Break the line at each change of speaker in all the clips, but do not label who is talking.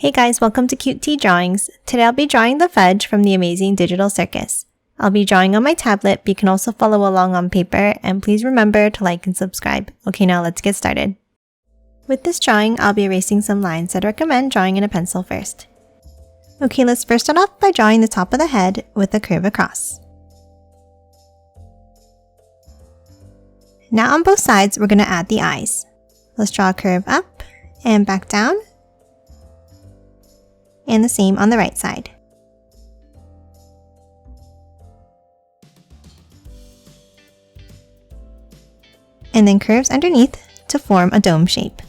Hey guys, welcome to Cute Tea Drawings. Today I'll be drawing the Fudge from the Amazing Digital Circus. I'll be drawing on my tablet, but you can also follow along on paper, and please remember to like and subscribe. Okay, now let's get started. With this drawing, I'll be erasing some lines, so I'd recommend drawing in a pencil first. Okay, let's first start off by drawing the top of the head with a curve across. Now on both sides, we're going to add the eyes. Let's draw a curve up and back down, and the same on the right side. And then curves underneath to form a dome shape.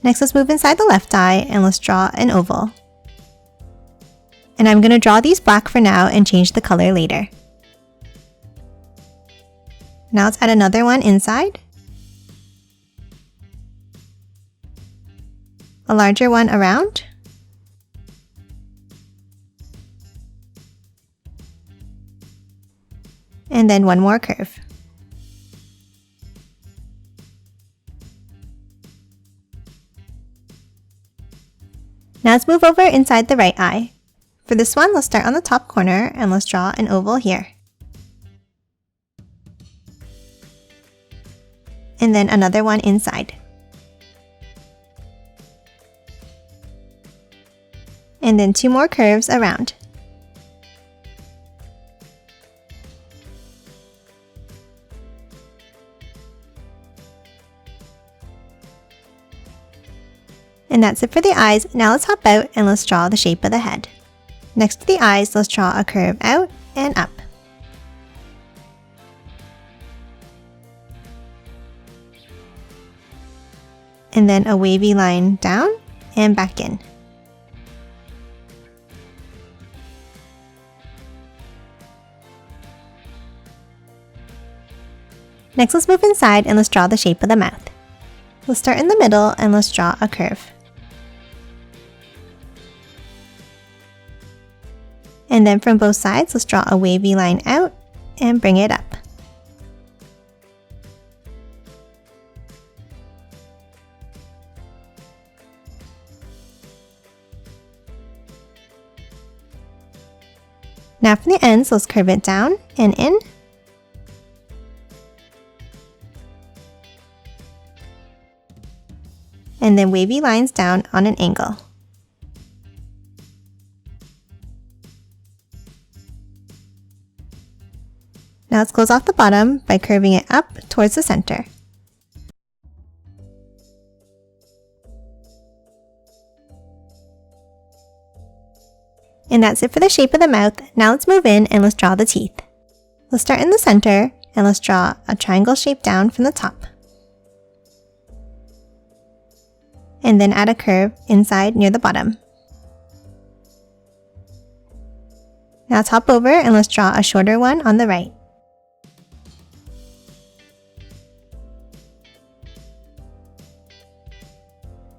Next, let's move inside the left eye and let's draw an oval. And I'm going to draw these black for now and change the color later. Now let's add another one inside, a larger one around, and then one more curve. Now let's move over inside the right eye. For this one, let's start on the top corner and let's draw an oval here. And then another one inside. And then two more curves around. And that's it for the eyes. Now let's hop out and let's draw the shape of the head. Next to the eyes, let's draw a curve out and up. And then a wavy line down and back in. Next, let's move inside and let's draw the shape of the mouth. Let's start in the middle and let's draw a curve. And then from both sides, let's draw a wavy line out and bring it up. Now from the ends, let's curve it down and in. And then wavy lines down on an angle. Now let's close off the bottom by curving it up towards the center. And that's it for the shape of the mouth. Now let's move in and let's draw the teeth. Let's start in the center and let's draw a triangle shape down from the top. And then add a curve inside near the bottom. Now let's hop over and let's draw a shorter one on the right.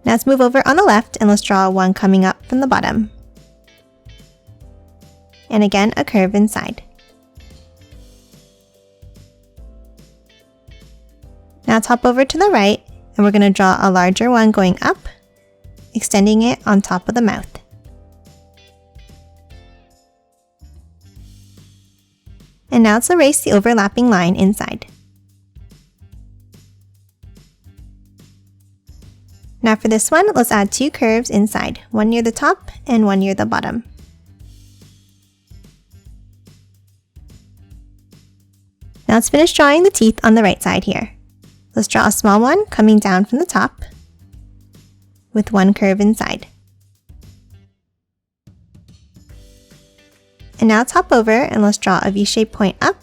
Now let's move over on the left and let's draw one coming up from the bottom. And again, a curve inside. Now let's hop over to the right and we're going to draw a larger one going up, extending it on top of the mouth. And now let's erase the overlapping line inside. Now for this one, let's add two curves inside, one near the top and one near the bottom. Now let's finish drawing the teeth on the right side here. Let's draw a small one coming down from the top with one curve inside. And now let's hop over and let's draw a V-shaped point up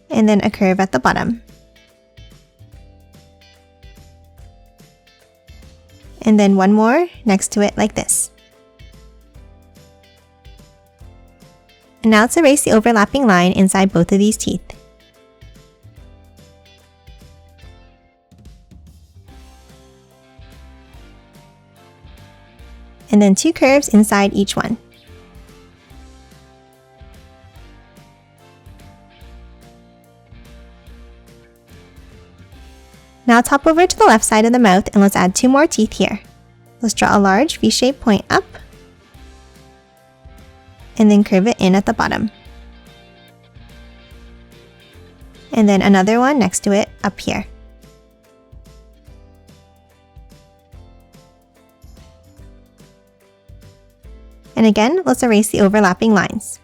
and then a curve at the bottom. And then one more next to it like this. And now let's erase the overlapping line inside both of these teeth. and then two curves inside each one. Now top over to the left side of the mouth and let's add 2 more teeth here. Let's draw a large V-shaped point up and then curve it in at the bottom. And then another one next to it up here. And again, let's erase the overlapping lines.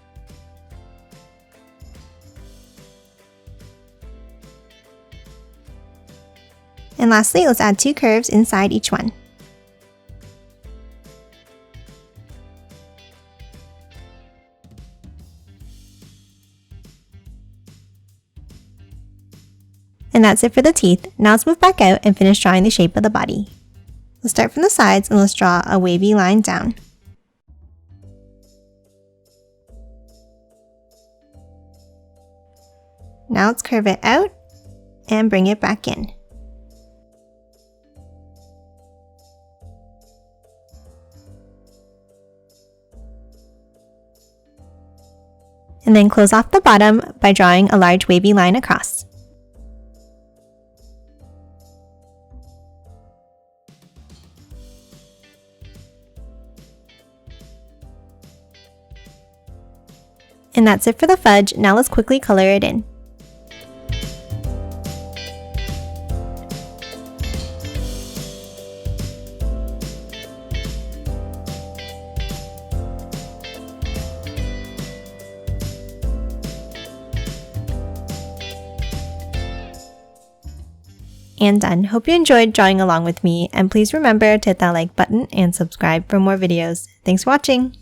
And lastly, let's add 2 curves inside each one. And that's it for the teeth. Now let's move back out and finish drawing the shape of the body. Let's start from the sides and let's draw a wavy line down. Now let's curve it out and bring it back in. And then close off the bottom by drawing a large wavy line across. And that's it for the fudge. Now let's quickly color it in. And done. Hope you enjoyed drawing along with me, and please remember to hit that like button and subscribe for more videos. Thanks for watching!